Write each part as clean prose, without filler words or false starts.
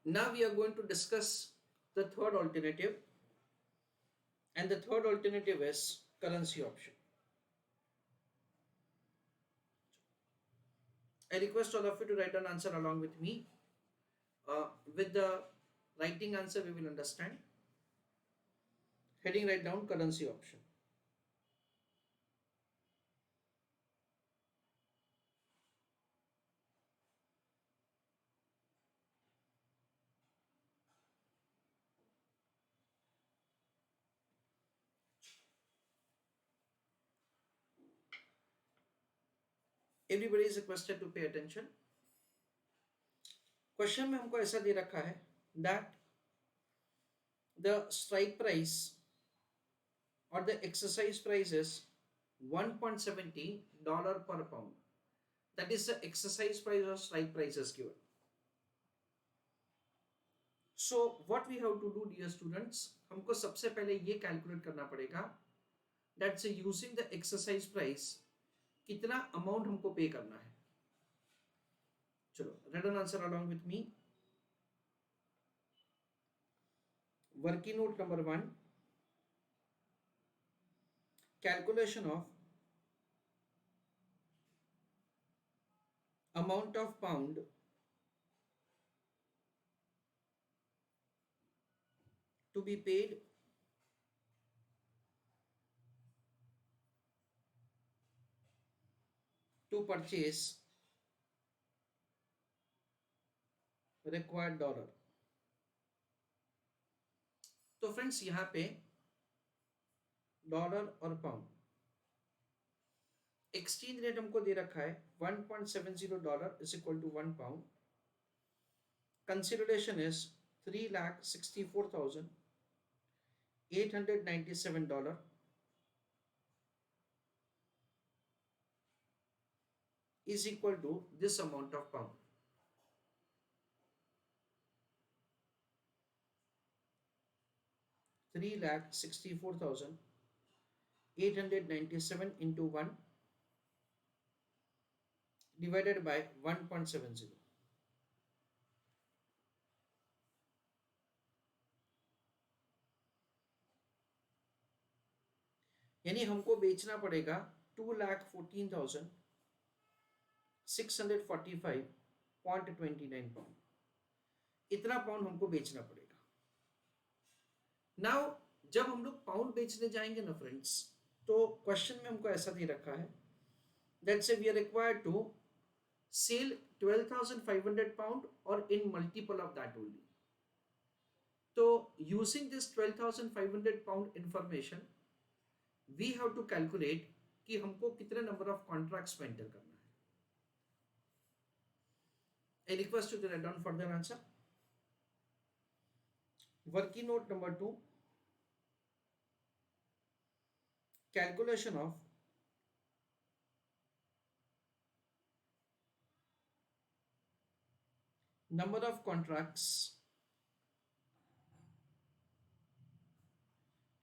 Now we are going to discuss the third alternative, and the third alternative is currency option. I request all of you to write an answer along with me. With the writing answer, we will understand. Heading right down currency option. Everybody is requested to pay attention. Question में हमको ऐसा दे रखा है that the strike price or the exercise price is $1.70 per pound. That is the exercise price or strike price is given. So what we have to do, dear students, हमको सबसे पहले ये calculate करना पड़ेगा that's using the exercise price कितना amount हमको पे करना है. चलो, read an answer along with me. Working note number 1, calculation of amount of pound to be paid to purchase required dollar. तो फ्रेंड्स यहाँ पे डॉलर और पाउंड एक्सचेंज रेट हमको दे रखा है $1.70 is equal to 1 pound. Consideration is $3,64,897 is equal to this amount of pound. $3,64,897 into 1 divided by 1.70. यानी हमको बेचना पड़ेगा 2,14,645.29 पाउंड. इतना पाउंड हमको बेचना पड़ेगा. नाउ जब हम लोग पाउंड बेचने जाएंगे ना फ्रेंड्स, तो क्वेश्चन में हमको ऐसा दे रखा है दैट से we are required to sell 12,500 pound और in multiple of that only. तो using this 12,500 pound information we have to calculate कि हमको कितने नंबर ऑफ कॉन्ट्रैक्ट्स में एंटर करना है. I request you to write down further answer. Working note number 2, calculation of number of contracts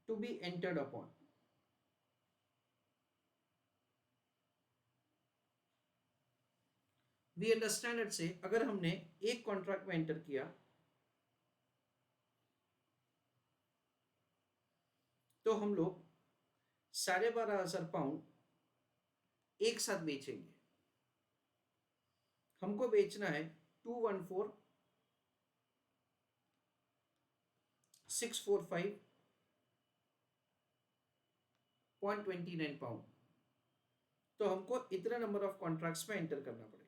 to be entered upon. We understand it से अगर हमने एक कॉन्ट्रैक्ट में एंटर किया तो हम लोग 12,500 पाउंड एक साथ बेचेंगे. हमको बेचना है 214,645.29 पाउंड. तो हमको इतने नंबर ऑफ कॉन्ट्रैक्ट्स में एंटर करना पड़ेगा.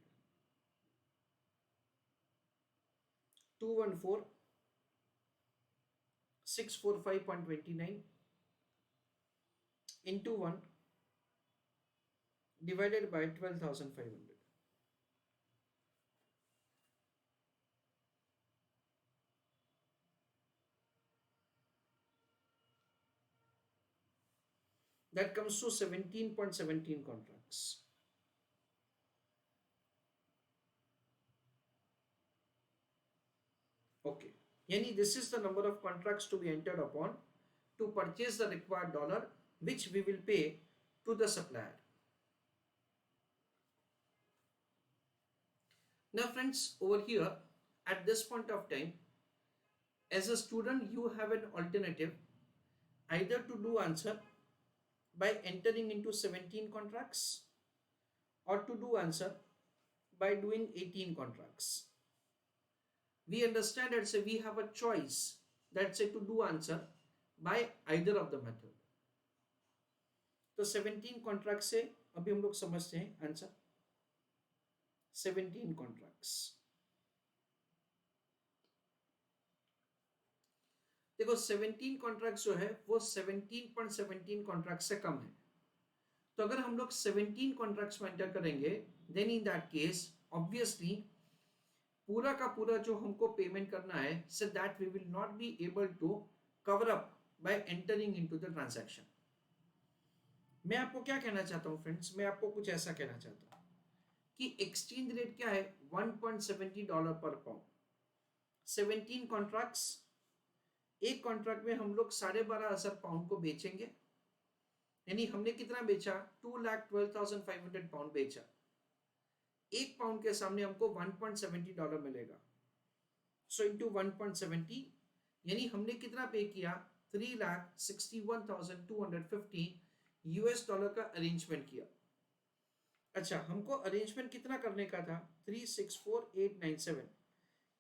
214,645.29 into 1 divided by 12,500. That comes to 17.17 contracts. Okay, yani this is the number of contracts to be entered upon to purchase the required dollar which we will pay to the supplier. Now friends, over here at this point of time, as a student, you have an alternative either to do answer by entering into 17 contracts or to do answer by doing 18 contracts. We understand that say we have a choice that say to do answer by either of the method. तो 17 contract से अभी हम लोग समझते हैं answer. 17 contracts. देखो 17 contracts जो है वो 17.17 कॉन्ट्रैक्ट से कम है. तो अगर हम लोग 17 कॉन्ट्रैक्ट्स में एंटर करेंगे then in that case obviously पूरा का पूरा जो हमको पेमेंट करना है so that we will not be able to cover up by entering into the transaction. मैं आपको क्या कहना चाहता हूं फ्रेंड्स, मैं आपको कुछ ऐसा कहना चाहता हूं कि एक्सचेंज रेट क्या है $1.70 पर पाउंड. 17 कॉन्ट्रैक्ट्स, एक कॉन्ट्रैक्ट में हम लोग 12,500 पाउंड को बेचेंगे, यानी हमने कितना बेचा 2,12,500 पाउंड बेचा. एक पाउंड के सामने हमको $1.70 मिलेगा. सो इंटू 1.70 यानी हमने कितना पे किया 3,61,250 यूएस डॉलर का अरेंजमेंट किया. अच्छा, हमको अरेंजमेंट कितना करने का था 364,897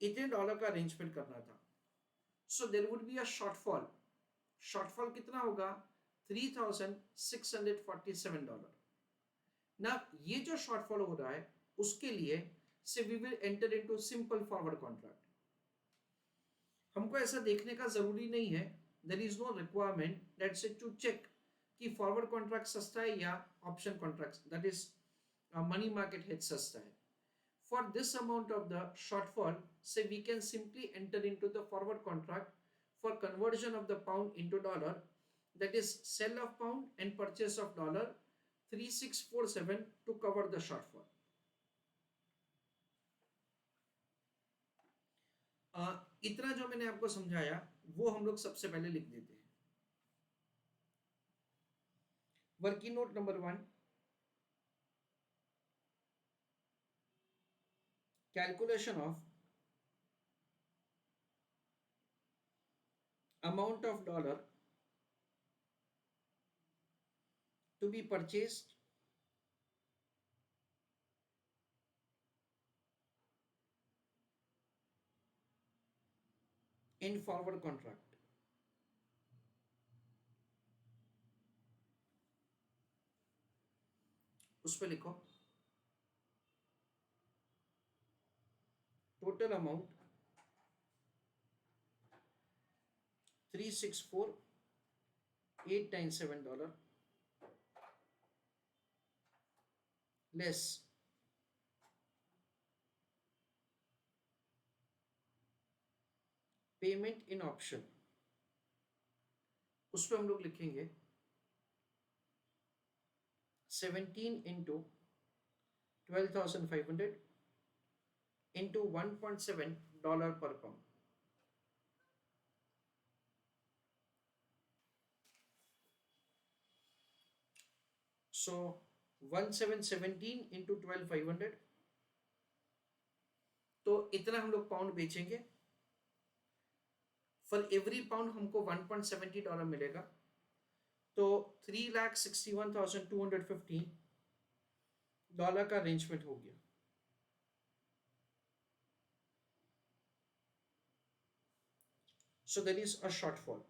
इतने डॉलर का अरेंजमेंट करना था. So there would be a shortfall. Shortfall कितना होगा $3,647. ना ये जो शॉर्टफॉल हो रहा है उसके लिए say we will enter into simple forward contract. हमको ऐसा देखने का जरूरी नहीं है, there is no requirement that say to check कि फॉरवर्ड कॉन्ट्रैक्ट सस्ता है या option contract that is money market hedge सस्ता है. For this amount of the shortfall, say we can simply enter into the forward contract for conversion of the pound into dollar, that is sell of pound and purchase of dollar 3647 to cover the shortfall. इतना जो मैंने आपको समझाया वो हम लोग सबसे पहले लिख देते हैं. Working note number 1, calculation of amount of dollar to be purchased in forward contract. उस पे लिखो total amount $364,897 less payment in option. उस पे हम लोग लिखेंगे 17 into 12,500 into $1.7 per pound. So 1717 into 12,500, तो इतना हम लोग पाउंड बेचेंगे. फॉर एवरी पाउंड हमको $1.70 मिलेगा. तो 3,61,250 डॉलर का अरेंजमेंट हो गया. So there is a shortfall.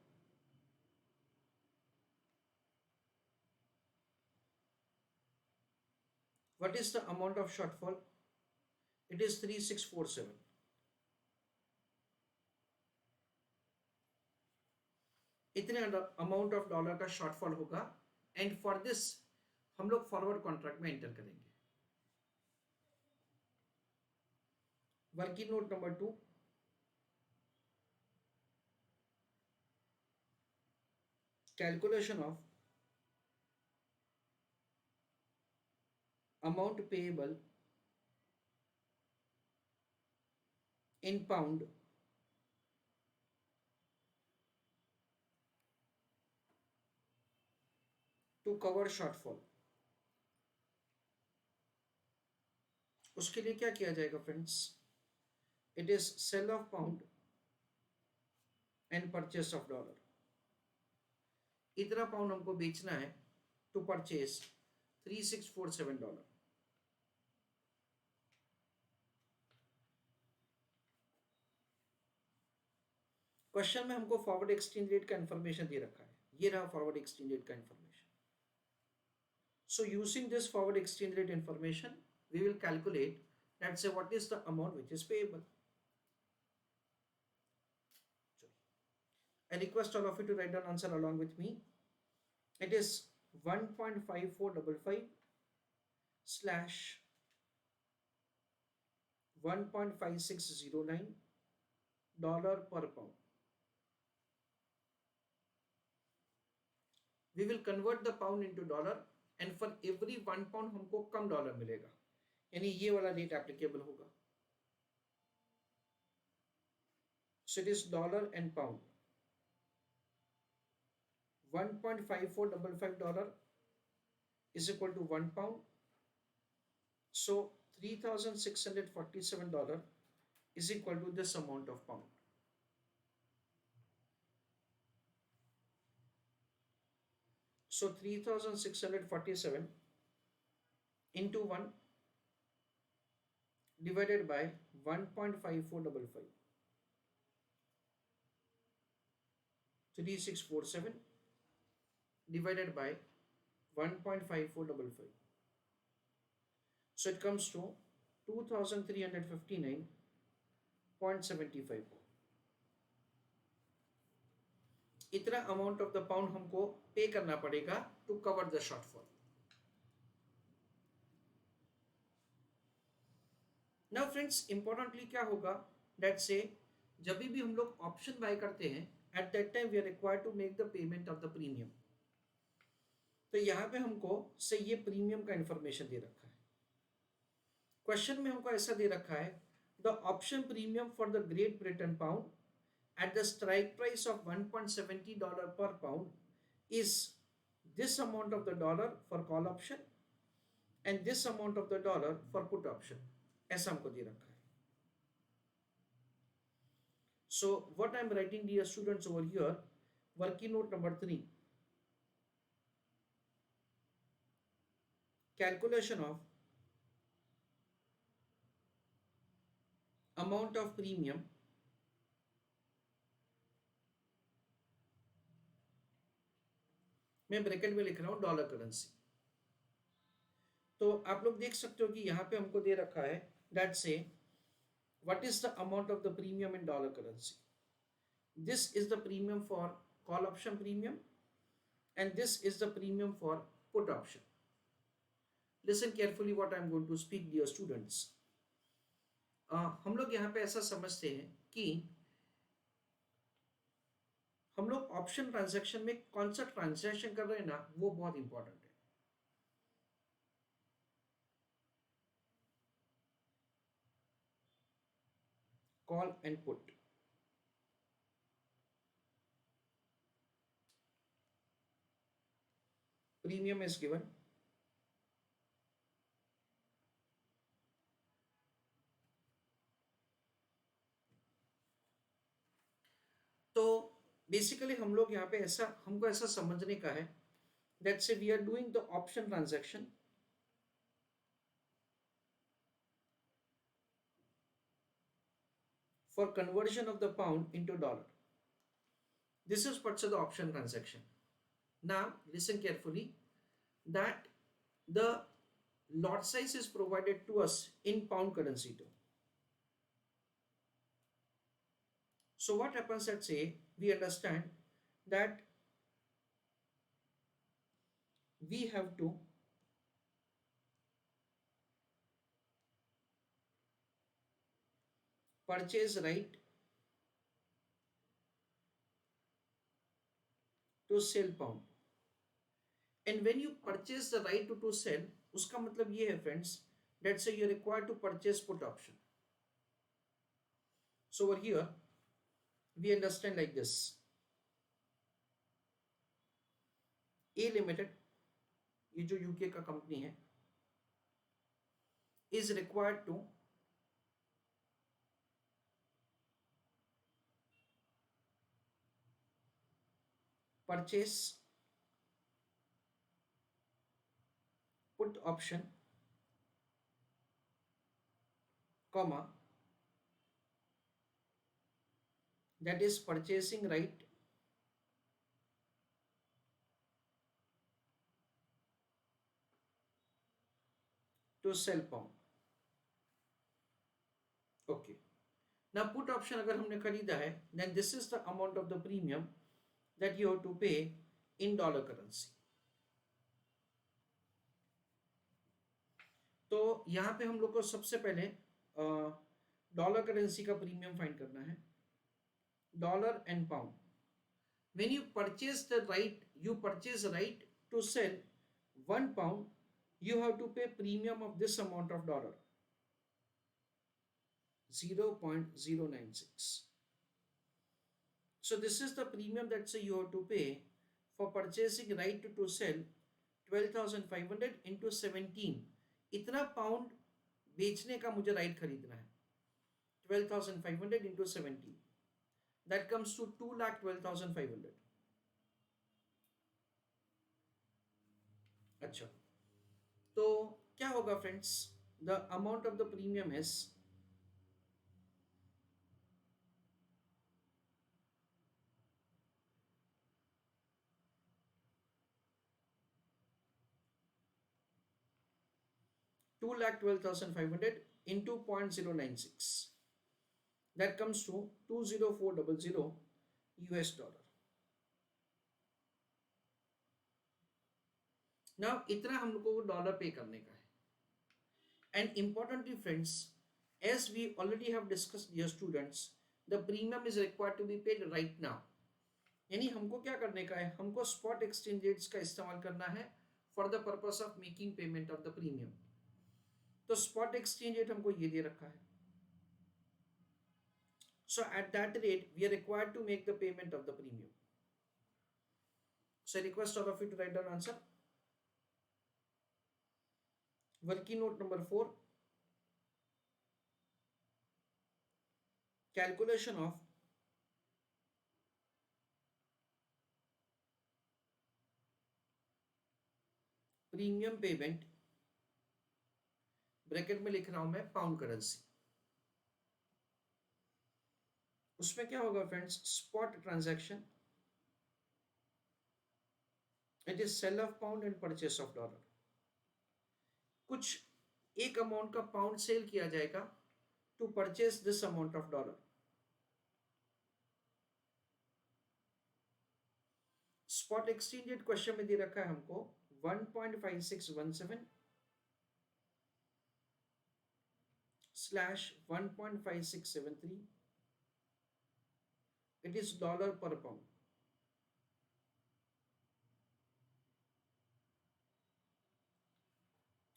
What is the amount of shortfall? It is 3,647. इतने अमाउंट ऑफ डॉलर का शॉर्टफॉल होगा एंड फॉर दिस हम लोग फॉरवर्ड कॉन्ट्रैक्ट में एंटर करेंगे. Working note number 2, calculation of amount payable in pound to cover shortfall. उसके लिए क्या किया जाएगा friends, it is sell of pound and purchase of dollar. इतना पाउंड हमको बेचना है टू परचेज $3647. क्वेश्चन में हमको फॉरवर्ड एक्सचेंज रेट का इंफॉर्मेशन दे रखा है, ये रहा फॉरवर्ड एक्सचेंज रेट का information. So using this forward exchange rate information we will calculate, let's say, what is the amount which is payable. I request all of you to write down answer along with me. It is 1.5455 slash 1.5609 dollar per pound. We will convert the pound into dollar and for every 1 pound हमको कम dollar मिलेगा, यानी ये वाला rate applicable होगा. So it is dollar and pound. $1.5455 is equal to 1 pound. So $3,647 is equal to this amount of pound. So 3,647 into 1 divided by 1.5455. 3647 divided by 1.5455. So it comes to 2,359.75. इतना amount of the pound हमको पे करना पड़ेगा to cover the shortfall. Now friends, importantly क्या होगा, let's say जब भी हम लोग ऑप्शन बाय करते हैं, at that time we are required to make the payment of the premium. तो यहाँ पे हमको से ये प्रीमियम का इंफॉर्मेशन दे रखा है. क्वेश्चन में हमको ऐसा दे रखा है, the option premium for the great Britain pound at the strike price of $1.70 per pound is this amount of the dollar for call option and this amount of the dollar for put option. ऐसा हमको दे रखा है. So what I am writing, dear students, over here, working note number 3, calculation of amount of premium मैं bracket में लिख रहा हूं डॉलर करेंसी. तो आप लोग देख सकते हो कि यहाँ पे हमको दे रखा है that say what is the amount of the premium in dollar currency. This is the premium for call option premium and this is the premium for put option. Listen carefully what I am going to speak, dear students. हम लोग यहाँ पे ऐसा समझते हैं कि हम लोग ऑप्शन ट्रांजैक्शन में कौन सा ट्रांजैक्शन कर रहे हैं ना, वो बहुत इंपॉर्टेंट है. Call and put. Premium is given. तो बेसिकली हम लोग यहाँ पे ऐसा हमको ऐसा समझने का है दैट से we are doing the option transaction for conversion of the pound into dollar. This is what's the option transaction. Now listen carefully that the lot size is provided to us in pound currency too. So what happens, let's say we understand that we have to purchase right to sell pound, and when you purchase the right to sell, उसका मतलब ये है friends, let's say you are required to purchase put option. So over here we understand like this. A Limited, ये जो UK का company है, is required to purchase put option comma that is purchasing right to sell pound. Okay. Now put option अगर हमने खरीदा है, then this is the amount of the premium that you have to pay in dollar currency. तो यहाँ पे हम लोग को सबसे पहले डॉलर करेंसी का प्रीमियम फाइंड करना है. Dollar and pound. When you purchase the right, you purchase right to sell 1 pound, you have to pay premium of this amount of dollar, 0.096. So this is the premium that say you have to pay for purchasing right to sell 12,500 into 17. इतना pound बेचने का मुझे right खरीदना है. 12,500 into 17. That comes to 2,12,500. अच्छा, तो क्या होगा friends? The amount of the premium is 2,12,500 into 0.096. That comes to 20400 US dollar. Now इतना हम लोगों को डॉलर पे करने का है. And importantly friends, as we already have discussed, dear students, the premium is required to be paid right now. यानी हमको क्या करने का है? हमको स्पॉट एक्सचेंज रेट्स का इस्तेमाल करना है for the purpose of making payment of the premium. तो स्पॉट एक्सचेंज रेट हमको ये दे रखा है. So at that rate, we are required to make the payment of the premium. So I request all of you to write down answer. Working note number 4. Calculation of premium payment, bracket में लिख रहा हूं मैं pound currency. उसमें क्या होगा friends? Spot transaction, it is cell of pound and purchase of dollar. कुछ एक अमाउंट का पाउंड सेल किया जाएगा to purchase this amount of dollar. Spot exchange rate question में दे रखा है हमको 1.5617 / 1.5673. It is dollar per pound.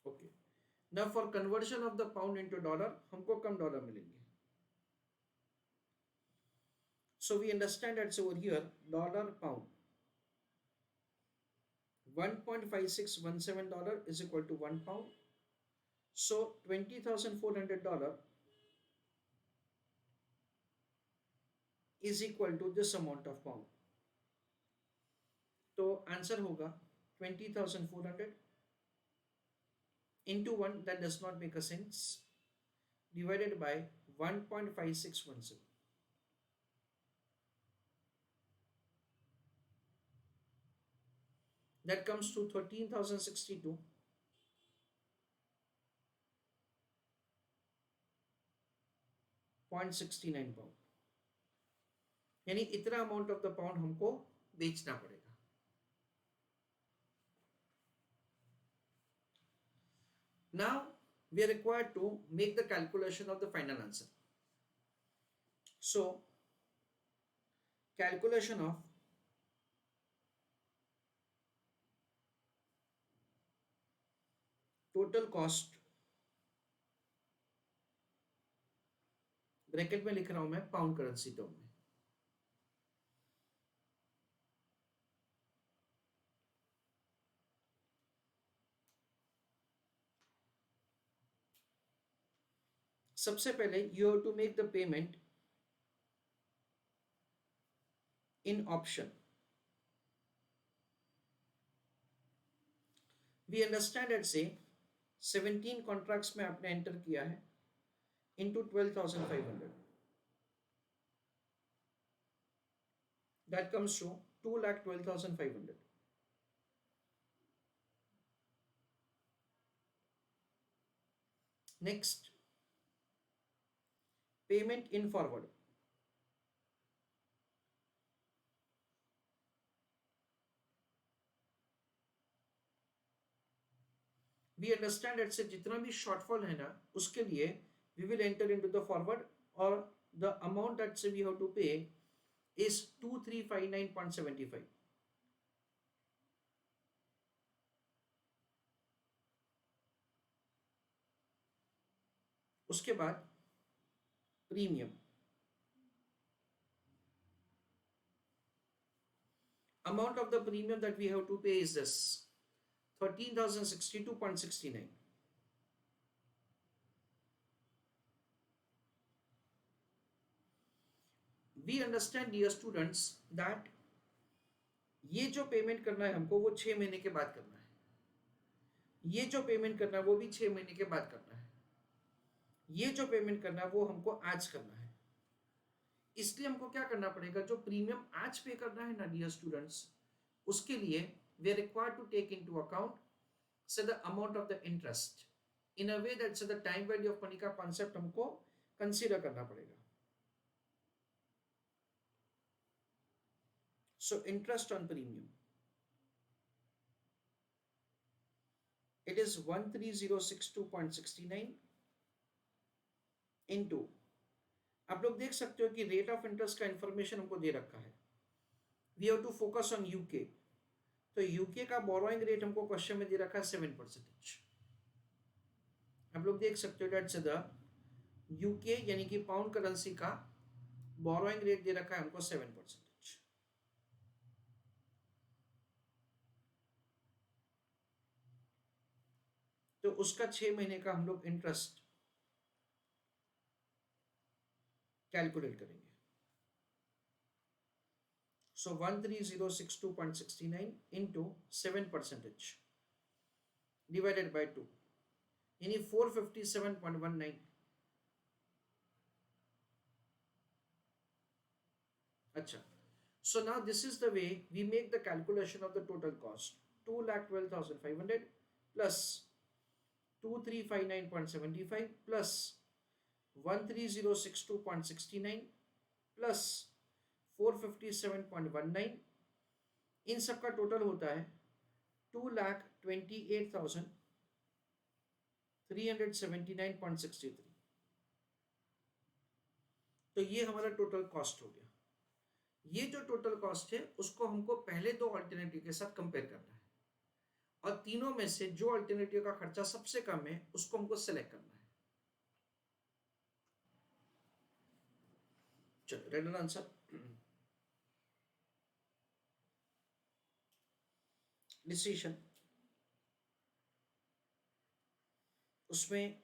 Okay. Now for conversion of the pound into dollar, हमको कम डॉलर मिलेंगे. So we understand that's over here dollar pound. $1.5617 is equal to 1 pound. So $20,400 is equal to this amount of pound. तो answer होगा 20,400 into 1, that does not make a sense, divided by 1.5617. That comes to 13,062.69 pound. यानी इतना amount of the pound हमको बेचना पड़ेगा. Now we are required to make the calculation of the final answer. So calculation of total cost, bracket में लिख रहा हूं मैं पाउंड करेंसी टर्म में. सबसे पहले you have to make the payment in option. We understand at say 17 contracts में आपने एंटर किया है into 12,500. That comes to 2,12,500. Next, payment in forward. We understand that से जितना भी shortfall है ना उसके लिए we will enter into the forward or the amount that say we have to pay is 2359.75. उसके बाद premium amount of the premium that we have to pay is this 13,062.69. We understand dear students that ये जो payment करना है हमको वो 6 महीने के बाद करना है, ये जो पेमेंट करना है वो भी 6 महीने के बाद करना है, ये जो पेमेंट करना है वो हमको आज करना है। इसलिए हमको क्या करना पड़ेगा, जो प्रीमियम आज पे करना है ना डियर स्टूडेंट्स, उसके लिए we are required to take into account से the amount of the interest in a way that से the time value of money का कॉन्सेप्ट हमको कंसीडर करना पड़ेगा। So interest on premium, it is 13062.69 into, आप लोग देख सकते हो कि रेट ऑफ इंटरेस्ट का इंफॉर्मेशन हमको दे रखा है। We have to focus on UK, तो यूके का बोरोइंग रेट हमको क्वेश्चन में दे रखा है 7%। आप लोग देख सकते हो दैट्स द यूके यानी कि पाउंड करेंसी का बोरोइंग रेट दे रखा है हमको 7%। तो उसका 6 महीने का हम लोग इंटरेस्ट कैलकुलेट करेंगे। सो 13062.69 इंटू 7% डिवाइडेड बाय 2 यानी 457.19। अच्छा, so now this is the way we make the calculation of the total cost, 2,12,500 plus 2359.75 plus 13062.69 plus 457.19, इन सब का टोटल होता है 2,28,379.63। तो ये हमारा टोटल कॉस्ट हो गया। ये जो टोटल कॉस्ट है उसको हमको पहले दो अल्टरनेटिव के साथ कंपेयर करना है और तीनों में से जो अल्टरनेटिव का खर्चा सबसे कम है उसको हमको सेलेक्ट करना है। चलो रेंडम आंसर, डिसीजन, उसमें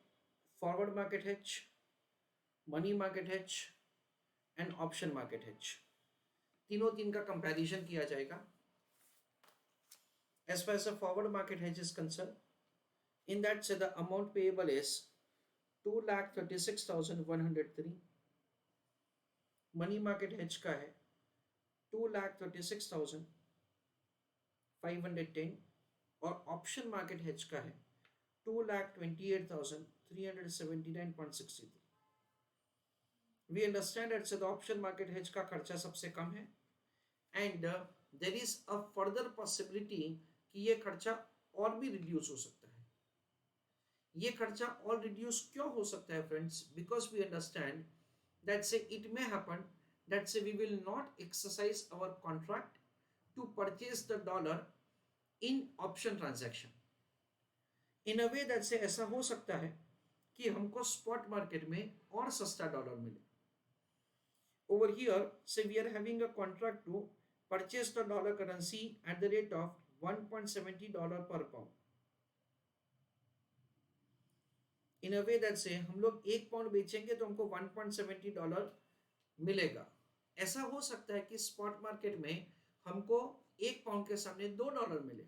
forward market hedge, money market hedge and option market hedge, तीनों तीन का कंपैरिजन किया जाएगा। As far as the forward market hedge is concerned, in that say the amount payable is 2,36,103, money market hedge का है 2,36,510 और option market hedge का है 2,28,379.63। We understand that the option market hedge का खर्चा सबसे कम है and there is a further possibility कि ये खर्चा और भी रिड्यूस हो सकता है। ये खर्चा और रिड्यूस क्यों हो सकता है friends? Because we understand that say it may happen that say we will not exercise our contract to purchase the dollar in option transaction in a way that say ऐसा हो सकता है कि हमको स्पॉट मार्केट में और सस्ता dollar मिले। over here say we are having a contract to purchase the dollar currency at the rate of $1.70 per pound in a way that से हम लोग 1 पाउंड बेचेंगे तो हमको $1.70 मिलेगा। ऐसा हो सकता है कि स्पॉट मार्केट में हमको 1 पाउंड के सामने $2 मिले,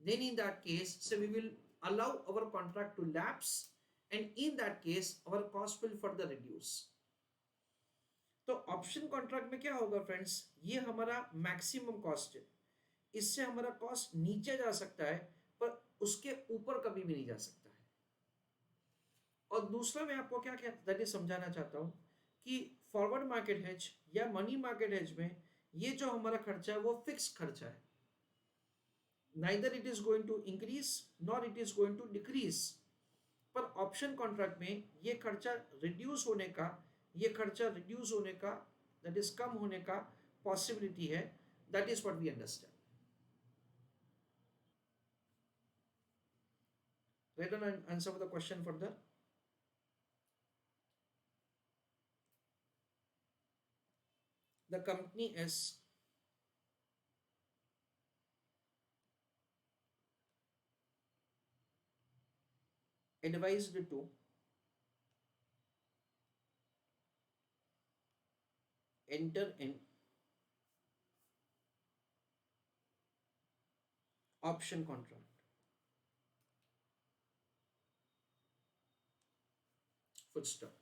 then in that case, so we will allow our contract to lapse, and in that case our cost will further reduce. तो ऑप्शन कॉन्ट्रैक्ट में क्या होगा फ्रेंड्स, ये हमारा मैक्सिमम कॉस्ट है, इससे हमारा कॉस्ट नीचे जा सकता है पर उसके ऊपर कभी भी नहीं जा सकता है। और दूसरा मैं आपको क्या क्या समझाना चाहता हूं कि फॉरवर्ड मार्केट हेज या मनी मार्केट हेज में ये जो हमारा खर्चा है वो फिक्स खर्चा है, neither it is going to increase nor it is going to decrease. पर ऑप्शन कॉन्ट्रैक्ट में ये खर्चा रिड्यूस होने का, ये खर्चा रिड्यूस होने का, दैट इज कम होने का पॉसिबिलिटी है। That is what we understand. Let us answer the question further. The company is advised to enter in option contract. Full stop.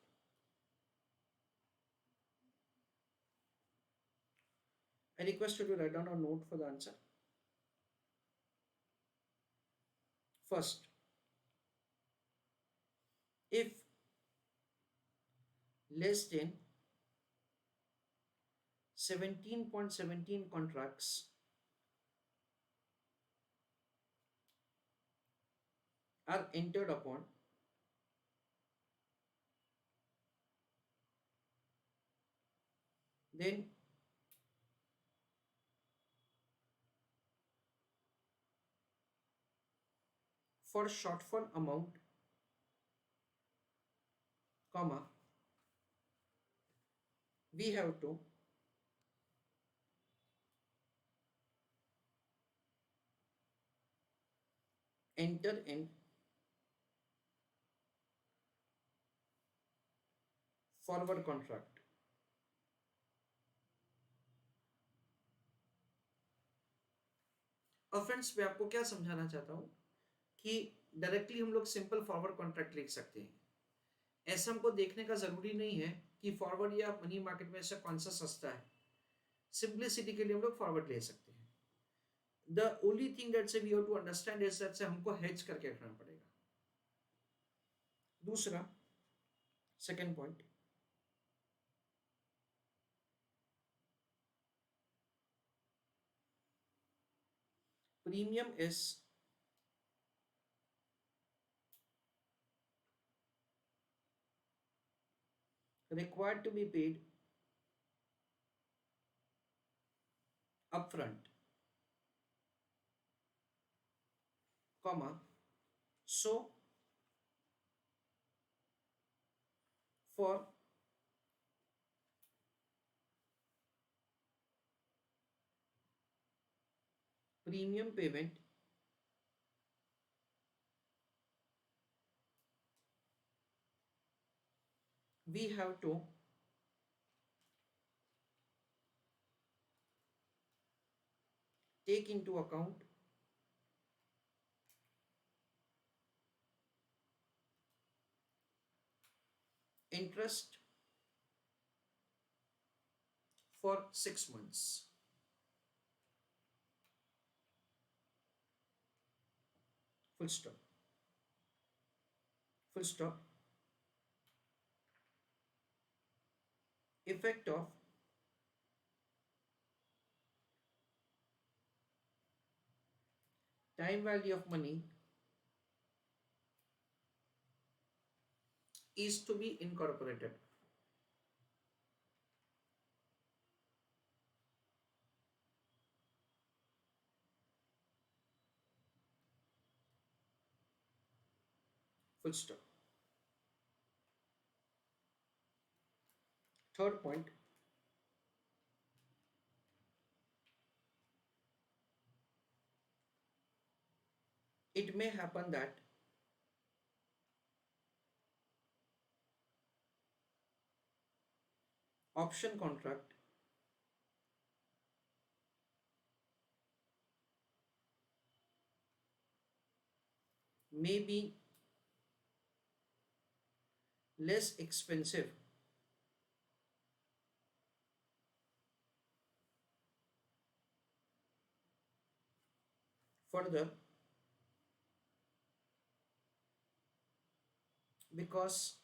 I request you to write down a note for the answer. First, if less than 17.17 contracts are entered upon, then for shortfall amount, comma, we have to enter in forward contract. और friends मैं आपको क्या समझाना चाहता हूं कि directly हम लोग सिंपल फॉरवर्ड कॉन्ट्रैक्ट लिख सकते हैं। ऐसा हमको देखने का जरूरी नहीं है कि फॉरवर्ड या मनी मार्केट में से कौन सा सस्ता है। सिंपलिसिटी के लिए हम लोग फॉरवर्ड ले सकते हैं। द ओनली थिंग दैट से we have to understand is that से हमको हेज करके रखना पड़ेगा। दूसरा, second point, premium is required to be paid upfront, comma, so for premium payment we have to take into account interest for 6 months. Full stop. Full stop. Effect of time value of money is to be incorporated. Full stop. Third point, it may happen that option contract may be less expensive. Further, because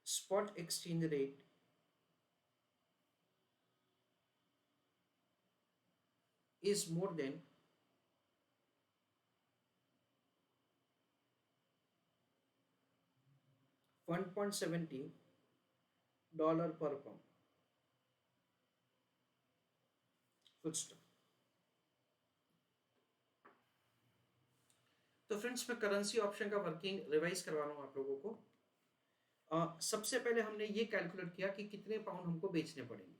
spot exchange rate is more than 1.70 per pound. Full stop. तो friends मैं currency option का working revise करवा रहा हूँ आप लोगों को। सबसे पहले हमने ये कैलकुलेट किया कि कितने पाउंड हमको बेचने पड़ेंगे।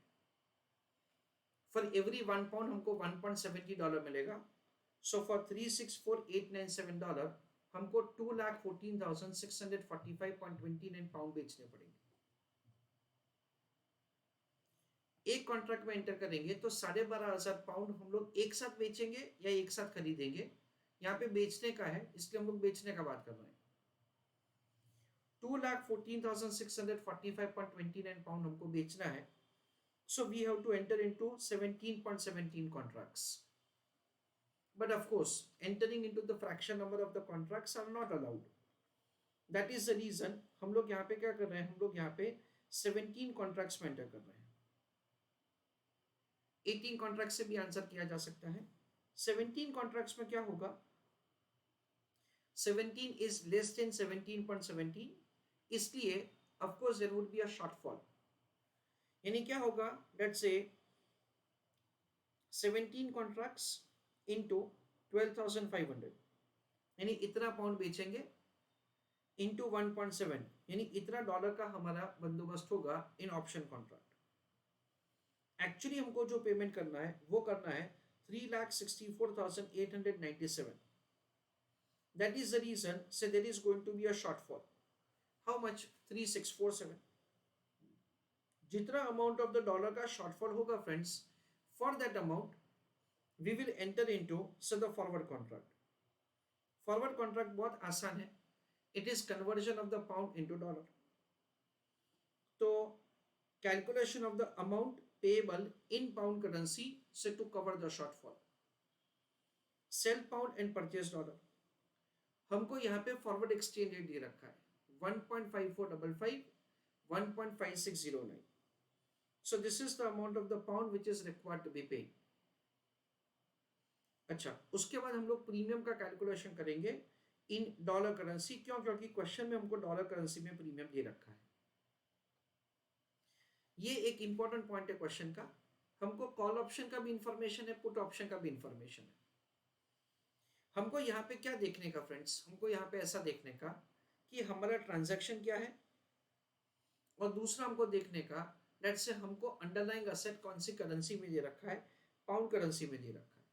फॉर एवरी 1 पाउंड हमको $1.70 मिलेगा। सो फॉर $364,897 हमको 2,14,645.29 पाउंड बेचने पड़ेंगे। एक कॉन्ट्रैक्ट में एंटर करेंगे तो 12,500 पाउंड हम लोग एक साथ बेचेंगे या एक साथ खरीदेंगे। यहाँ पे बेचने का है इसलिए हम लोग बेचने का बात कर रहे हैं। 2,14,645.29 पाउंड हमको बेचना है। So we have to enter into 17.17 contracts. But of course, entering into the fraction number of the contracts are not allowed. That is the reason हम लोग यहाँ पे क्या कर रहे हैं, हम लोग यहाँ पे 17 contracts में enter कर रहे हैं। 18 contracts से भी आंसर किया जा सकता है। 17 contracts में क्या होगा, 17 is less than 17.17, इसलिए of course there would be a shortfall। यानी क्या होगा, लेट्स से 17 कॉन्ट्रैक्ट्स इनटू 12,500, यानी इतना पाउंड बेचेंगे इनटू 1.7, यानी इतना डॉलर का हमारा बंदोबस्त होगा इन ऑप्शन कॉन्ट्रैक्ट। एक्चुअली हमको जो पेमेंट करना है वो करना है 3,64,897। दैट इज द रीजन से there is going to be a shortfall. How much? 3,647। जितना अमाउंट ऑफ द डॉलर का शॉर्टफॉल होगा friends, for that amount we will enter into the forward contract. Forward contract बहुत आसान है, it is conversion of the pound into dollar. तो calculation of the amount payable in pound currency से to cover the shortfall, sell pound and purchase dollar. हमको यहाँ पे forward exchange rate दे रखा है 1.5455, 1.5609। So this is the amount of the pound which is required to be paid. अच्छा, उसके बाद हम लोग प्रीमियम का कैलकुलेशन करेंगे इन डॉलर करेंसी। क्यों? क्योंकि क्वेश्चन में हमको डॉलर करेंसी में प्रीमियम दे रखा है। ये एक इंपॉर्टेंट पॉइंट है क्वेश्चन का। हमको कॉल ऑप्शन का भी इंफॉर्मेशन है, पुट ऑप्शन का भी इंफॉर्मेशन है। हमको यहाँ पे क्या देखने का फ्रेंड्स, हमको यहाँ पे ऐसा देखने का कि हमारा ट्रांजैक्शन क्या है, और दूसरा हमको देखने का लेट्स से हमको अंडरलाइंग असेट कौन सी करेंसी में दे रखा है, पाउंड करेंसी में दे रखा है।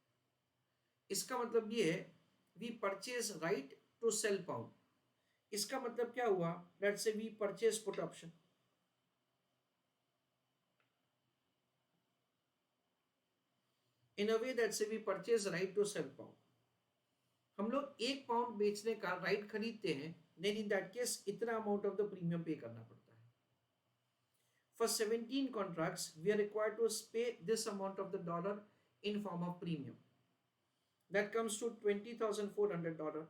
इसका मतलब ये है we purchase right to sell pound. इसका मतलब क्या हुआ, let's say we purchase put option. In a way that से we purchase right to sell pound. हम लोग 1 पाउंड बेचने का राइट खरीदते हैं, देन इन दैट केस इतना amount of the premium pay करना पड़ता है। For 17 contracts, we are required to pay this amount of the dollar in form of premium. That comes to $20,400.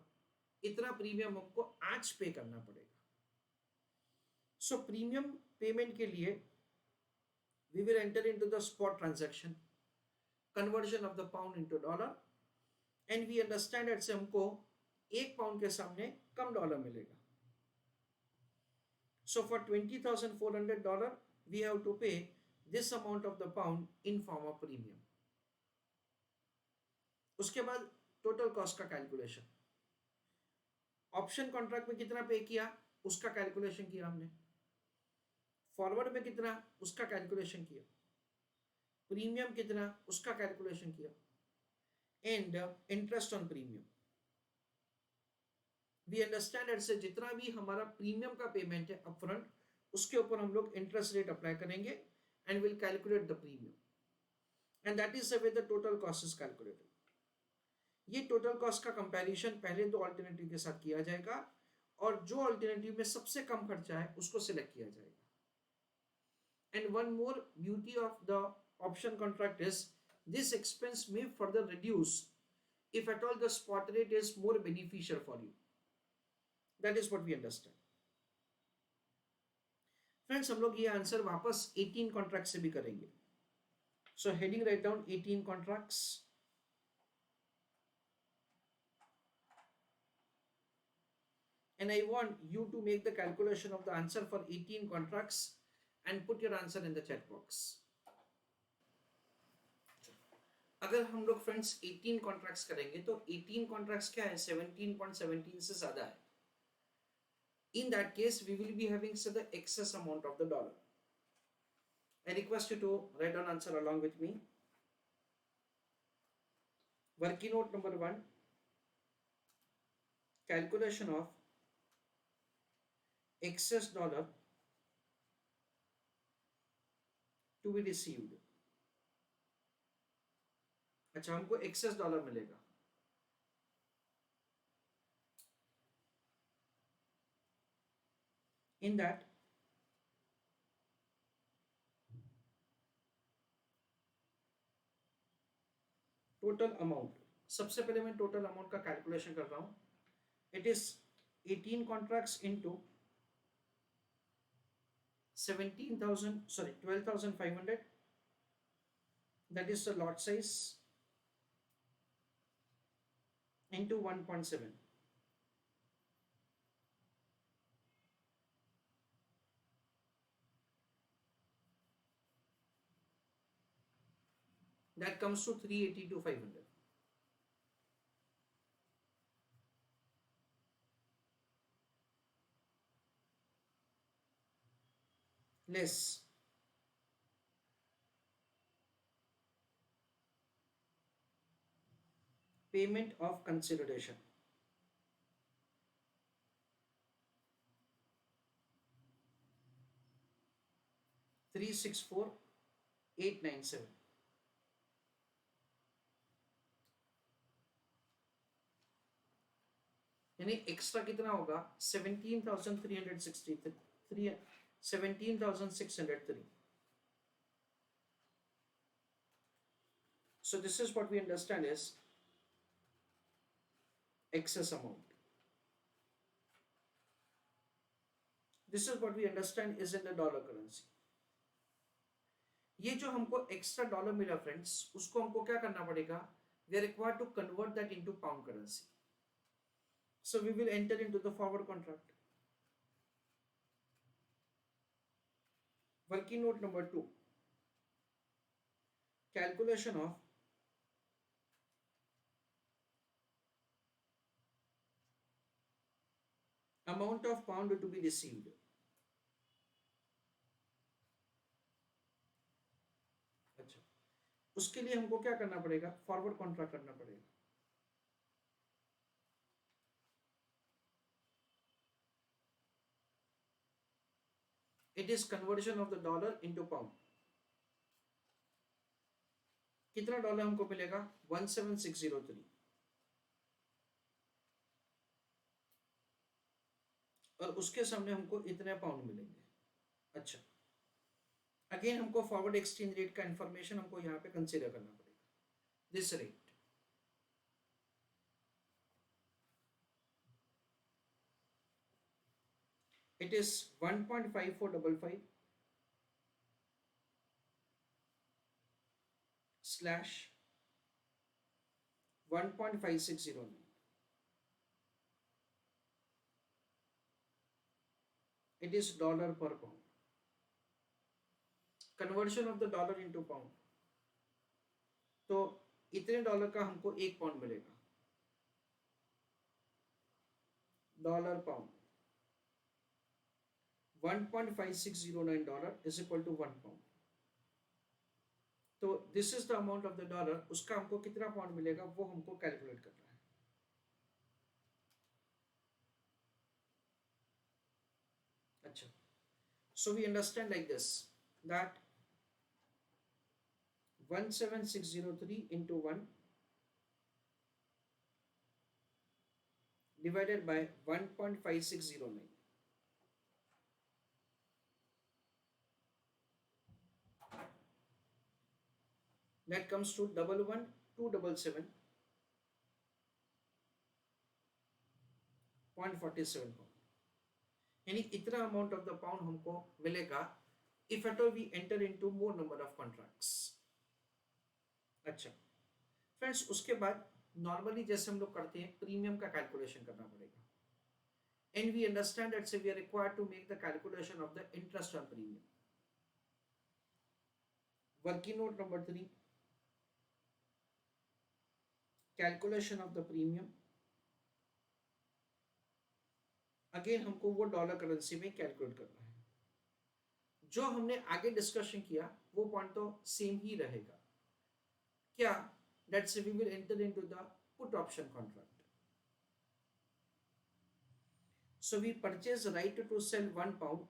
इतना प्रीमियम हमको आज पे करना पड़ेगा। So प्रीमियम पेमेंट के लिए we will enter into the spot transaction, conversion of the pound into dollar, and we understand that से हमको 1 पाउंड के सामने कम डॉलर मिलेगा। So for $20,400 we have to pay this amount of the pound in form of premium. उसके बाद total cost का calculation. Option contract में कितना पे किया उसका कैलकुलेशन किया हमने, फॉरवर्ड में कितना उसका कैलकुलेशन किया, प्रीमियम कितना उसका कैलकुलेशन किया, and interest on premium. We understand say जितना भी हमारा प्रीमियम का पेमेंट है अपफ्रंट, उसके ऊपर हम लोग इंटरेस्ट रेट अप्लाई करेंगे and will calculate the premium. And that is the way the total cost is calculated. ये टोटल कॉस्ट का कंपैरिजन पहले दो अल्टरनेटिव के साथ किया जाएगा और जो अल्टरनेटिव में सबसे कम खर्चा है उसको सिलेक्ट किया जाएगा। And one more beauty of the option contract is this expense may further reduce if at all the spot rate is more beneficial for you. That is what we understand. Friends हम लोग ये answer वापस 18 contract से भी करेंगे। So heading write down 18 contracts and I want you to make the calculation of the answer for 18 contracts and put your answer in the chat box. अगर हम लोग फ्रेंड्स 18 कॉन्ट्रैक्ट्स करेंगे तो 18 कॉन्ट्रैक्ट्स क्या है 17.17 से ज्यादा है। In that case we will be having the excess amount of the dollar. I request you to write down answer along with me. Working note number 1, calculation of excess dollar to be received. अच्छा हमको access dollar मिलेगा। In that total amount, सबसे पहले मैं total amount का calculation कर रहा हूं। It is 18 contracts into 12,500, that is the lot size, into 1.7. That comes to 380 to 500. Less payment of consideration, $364,897. यानी एक्स्ट्रा कितना होगा 17,603. So this is what we understand is excess amount. This is what we understand is in the dollar currency. ये जो हमको extra dollar मिला friends, उसको हमको क्या करना पड़ेगा, we are required to convert that into pound currency. So we will enter into the forward contract. Working note number 2, calculation of amount of pound to be received. अच्छा, उसके लिए हमको क्या करना पड़ेगा, फॉरवर्ड कॉन्ट्रैक्ट करना पड़ेगा। It is conversion of the dollar into pound. कितना डॉलर हमको मिलेगा 17603, और उसके सामने हमको इतने पाउंड मिलेंगे। अच्छा, अगेन हमको फॉरवर्ड एक्सचेंज रेट का इंफॉर्मेशन हमको यहाँ पे कंसीडर करना पड़ेगा। This rate it is 1.5455 slash 1.5609. It is dollar per pound. Conversion of the dollar into pound, तो इतने डॉलर का हमको एक पाउंड मिलेगा, dollar pound 1.5609 dollar is equal to 1 pound. तो this is the amount of the dollar, उसका हमको कितना पाउंड मिलेगा वो हमको कैलकुलेट करना है। अच्छा, so we understand like this that 17603 into 1 divided by 1.5609. That comes to 11277.47 pound. यानी इतना अमाउंट ऑफ द पाउंड हमको मिलेगा if at all we enter into more number of contracts. अच्छा फ्रेंड्स, उसके बाद नॉर्मली जैसे हम लोग करते हैं प्रीमियम का कैलकुलेशन करना पड़ेगा. एंड वी अंडरस्टैंड दैट से we are required to make the calculation of the interest on premium. Working note number 3, calculation of the premium. Again हमको वो डॉलर करेंसी में कैलकुलेट करना है. जो हमने आगे डिस्कशन किया वो पॉइंट तो सेम ही रहेगा. क्या? That's we will enter into the put option contract. So we purchase right to sell 1 pound.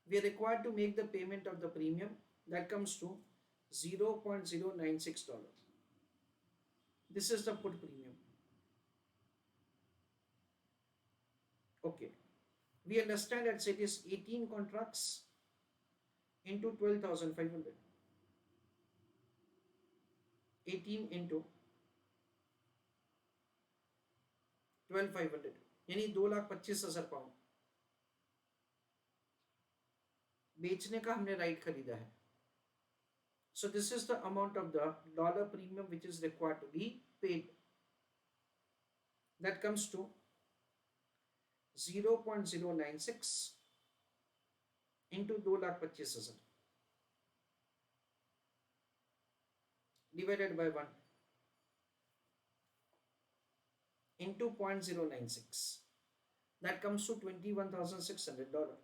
We are required to make the payment of the premium. That comes to $0.096. This is the put premium. Okay. We understand that it is 18 contracts into 12,500. 18 into 12,500 यानी 2,25,000 pound बेचने का हमने right खरीदा है. So this is the amount of the dollar premium which is required to be paid. That comes to 0.096 into 2,25,000 divided by 1 into 0.096. That comes to $21,600.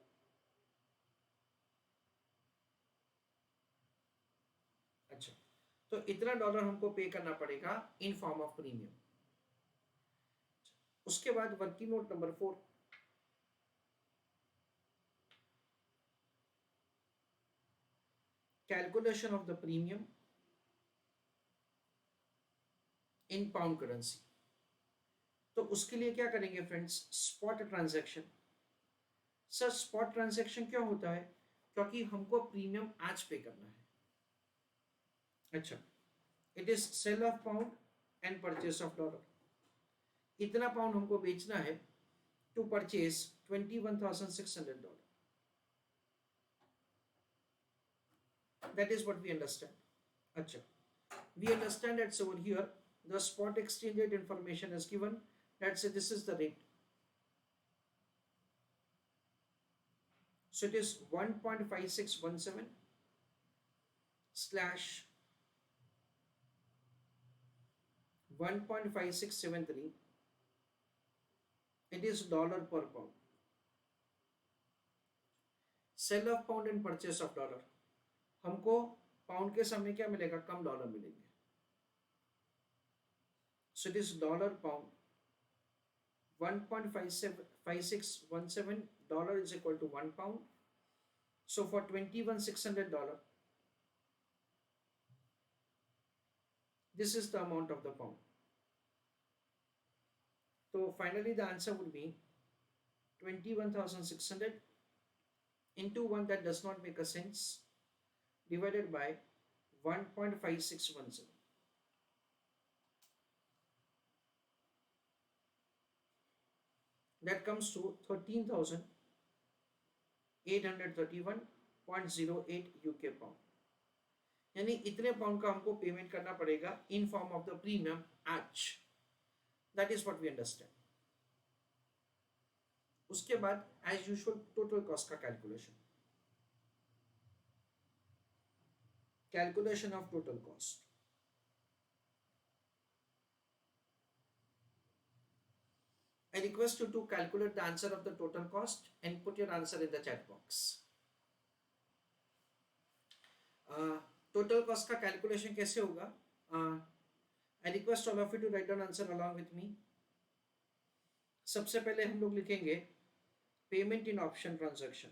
अच्छा, तो इतना dollar हमको पे करना पड़ेगा इन फॉर्म ऑफ प्रीमियम. उसके बाद working note number 4, calculation of the premium in pound currency. तो उसके लिए क्या करेंगे friends? Spot transaction. Sir spot transaction क्यों होता है? क्योंकि हमको प्रीमियम आज पे करना है. अच्छा, it is cell of pound and purchase of dollar. इतना पाउंड हमको बेचना है to purchase $21,600. That is what we understand. अच्छा, we understand that's over here the spot exchange rate information is given. Let's say this is the rate. So it is 1.5617 slash 1.5673. It is dollar per pound. Sell of pound and purchase of dollar. हमको pound के समय क्या मिलेगा? कम dollar मिलेंगे. So it is dollar pound 1.5617 dollar is equal to 1 pound. So for $21,600, this is the amount of the pound. So finally the answer would be 21,600 into 1 that does not make a sense divided by 1.5617. That comes to 13,831.08 UK pound. यानी इतने pound का हमको payment करना पड़ेगा in form of the premium आज. That is what we understand. उसके बाद as usual total cost का calculation of total cost. I request you to calculate the answer of the total cost and put your answer in the chat box. Total cost का calculation कैसे होगा? I request all of you to write down answer along with me. सबसे पहले हम लोग लिखेंगे payment in option transaction.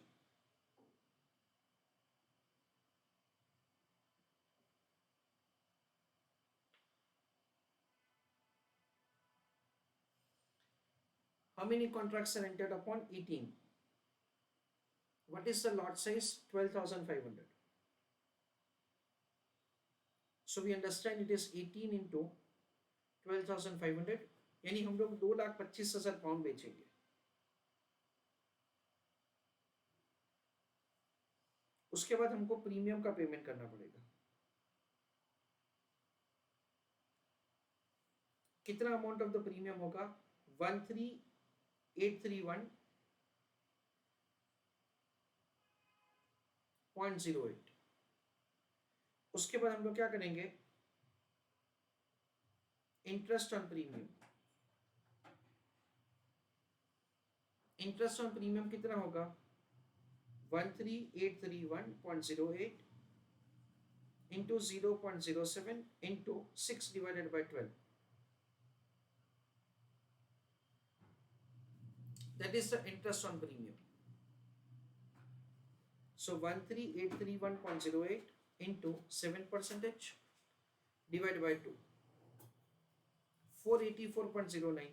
How many contracts are entered upon? 18. What is the lot size? 12,500. So we understand it is 18 into 12,500, यानी हम लोग 2,25,000 pound बेचेंगे. उसके बाद हमको प्रीमियम का पेमेंट करना पड़ेगा. कितना अमाउंट ऑफ द प्रीमियम होगा? 13,831.08. उसके बाद हम लोग क्या करेंगे? Interest on premium. Interest on premium कितना होगा? 13,831.08 into 0.07 into 6 divided by 12. That is the interest on premium. So 13,831.08 into 7% divided by 2. 484.09.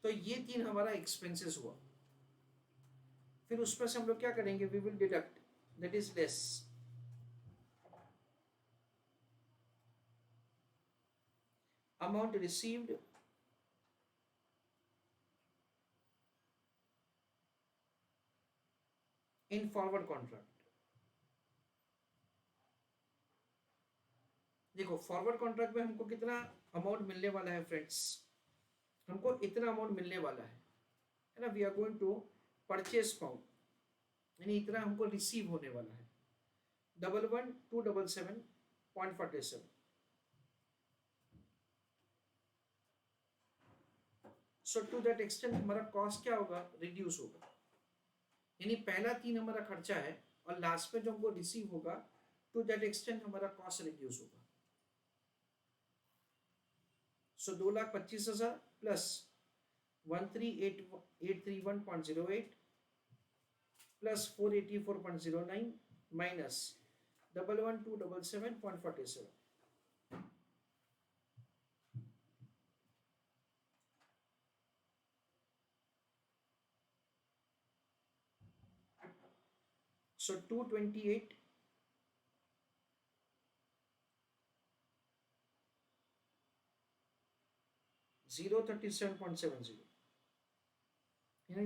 तो ये 3 हमारा एक्सपेंसेस हुआ. फिर उसमें से हम लोग क्या करेंगे? We will deduct, that is less. Amount received in forward contract. देखो फॉरवर्ड कॉन्ट्रैक्ट में हमको कितना अमाउंट मिलने वाला है फ्रेंड्स? हमको इतना अमाउंट मिलने वाला है ना. We are going to purchase pound, यानी इतना हमको रिसीव होने वाला है. 11,277.47. सो टू दैट एक्सटेंट हमारा कॉस्ट क्या होगा? रिड्यूस होगा. यानी पहला 3 हमारा खर्चा है और लास्ट में जो हमको रिसीव होगा, टू दैट एक्सटेंट हमारा कॉस्ट रिड्यूस होगा. सो 2,25,000 plus 13,831.08 plus 484.09 minus 11,277.47. So 228 037.70.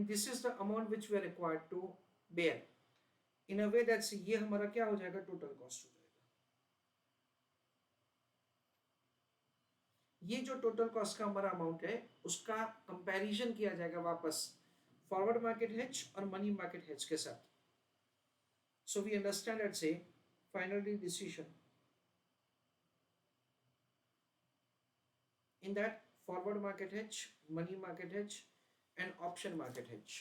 This is the amount which we are required to bear. In a way that's ये हमारा क्या हो जाएगा? टोटल कॉस्ट हो जाएगा. ये जो टोटल कॉस्ट का हमारा अमाउंट है उसका कंपैरिजन किया जाएगा वापस फॉरवर्ड मार्केट हेज और मनी मार्केट हेज के साथ. So we understand that say finally decision in that forward market hedge, money market hedge and option market hedge.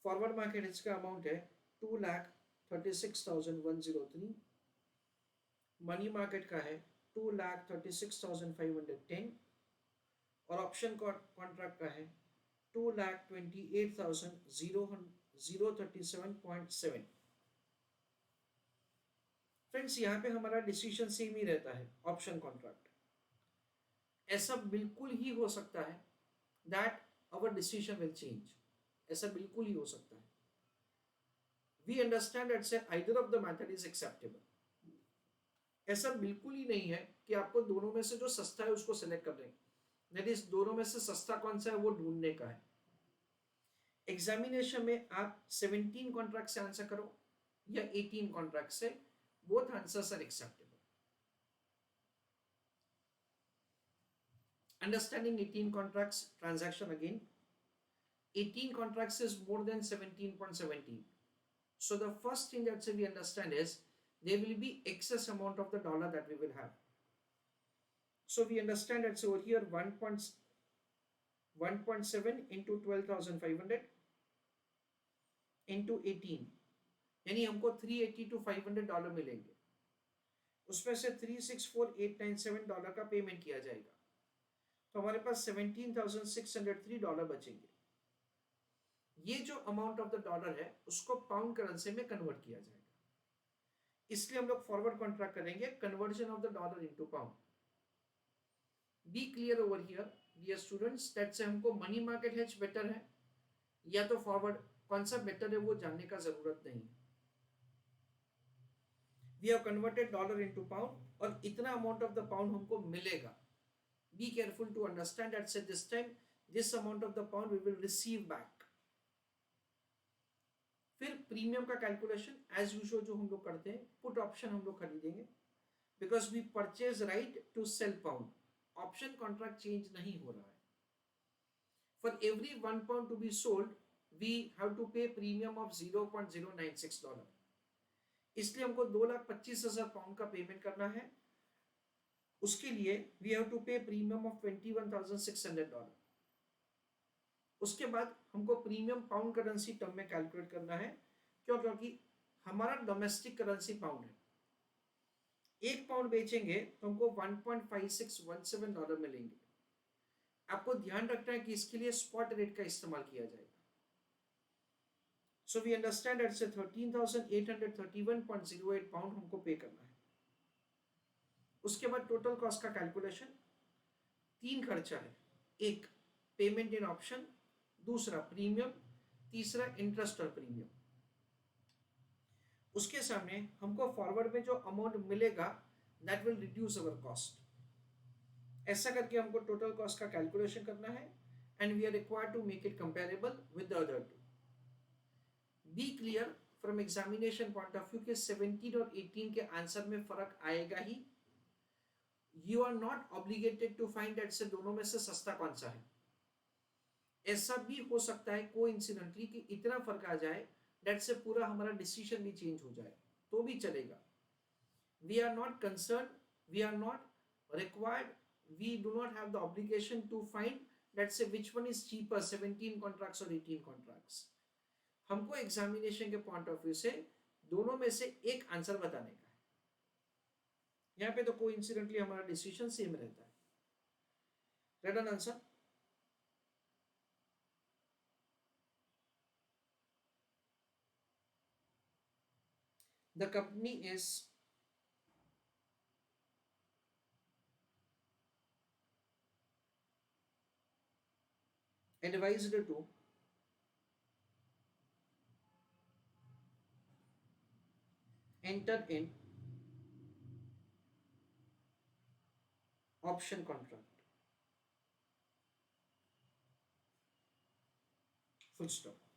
Forward market hedge का अमाउंट है 2,36,103. मनी मार्केट का है 2,36,510 और option contract का है 2,28,037.7. फ्रेंड्स यहाँ पे हमारा डिसीजन सेम ही रहता है. ऑप्शन कॉन्ट्रैक्ट ऐसा बिल्कुल ही हो सकता है that our decision will change. ऐसा बिल्कुल ही हो सकता है. We understand that say either of the method is acceptable. ऐसा बिल्कुल ही नहीं है कि आपको दोनों में से जो सस्ता है उसको सेलेक्ट कर दें. दैट इज दोनों में से सस्ता कौन सा है वो ढूंढने का है. एग्जामिनेशन में आप 17 कॉन्ट्रैक्ट से आंसर करो या 18 कॉन्ट्रैक्ट से, both answers are acceptable. Understanding 18 contracts transaction again. 18 contracts is more than 17.17. So the first thing that we understand is there will be excess amount of the dollar that we will have. So we understand that over here 1.7 into 12,500 into 18, यानी हमको 380 to 500 dollar मिलेंगे. उसमें से 364,897 dollar का payment किया जाएगा. तो हमारे पास 17,603 डॉलर बचेंगे. ये जो अमाउंट ऑफ द डॉलर है उसको पाउंड करेंसी में कन्वर्ट किया जाएगा. इसलिए हम लोग फॉरवर्ड कॉन्ट्रैक्ट करेंगे, conversion of the dollar into pound. Be clear over here dear students, that से हमको मनी मार्केट हेज बेटर है या तो फॉरवर्ड, कौन सा बेटर है वो जानने का जरूरत नहीं है। We have converted dollar into pound और इतना अमाउंट ऑफ द पाउंड हमको मिलेगा। Be careful to understand that say this time this amount of the pound we will receive back. फिर प्रीमियम का कैलकुलेशन एज यूजुअल जो हम लोग करते हैं, पुट ऑप्शन हम लोग खरीदेंगे because we purchase right to sell pound. Option contract change नहीं हो रहा है। For every 1 pound to be sold we have to pay premium of $0.096। इसलिए हमको 2,25,000 पाउंड का पेमेंट करना है। उसके लिए we have to pay premium of $21,600। उसके बाद हमको प्रीमियम पाउंड करेंसी टर्म में कैलकुलेट करना है। क्यों? क्योंकि हमारा डोमेस्टिक करेंसी पाउंड है। 1 पाउंड बेचेंगे तो हमको $1.5617 मिलेंगे। आपको ध्यान रखना है कि इसके लिए स्पॉट रेट का इस्तेमाल किया जाएगा। सो वी अंडरस्टैंड दैट से 13,831.08 पाउंड हमको पे करना है। उसके बाद टोटल कॉस्ट का कैलकुलेशन, 3 खर्चा है, एक पेमेंट इन ऑप्शन, दूसरा प्रीमियम, तीसरा इंटरेस्ट और प्रीमियम। उसके सामने हमको फॉरवर्ड में जो अमाउंट मिलेगा that will reduce our cost. ऐसा करके हमको टोटल कॉस्ट का कैलकुलेशन करना है and we are required to make it comparable with the other two. Be clear from examination point of view के 17 और 18 के आंसर में फर्क आएगा ही। You are not obligated to find that से दोनों में से सस्ता कौन सा है। ऐसा भी हो सकता है कोइंसिडेंटली कि इतना फर्क आ जाए दैट से पूरा हमारा डिसीजन भी चेंज हो जाए तो भी चलेगा। We are not concern, we are not required, we do not have the obligation to find that say which one is cheaper, 17 contracts और 18 कॉन्ट्रैक्ट्स। हमको एग्जामिनेशन के पॉइंट ऑफ व्यू से दोनों में से एक आंसर बताने का है। यहाँ पे तो कोइंसिडेंटली हमारा डिसीजन सेम रहता है। Right an answer. The company is advised to enter in option contract. Full stop.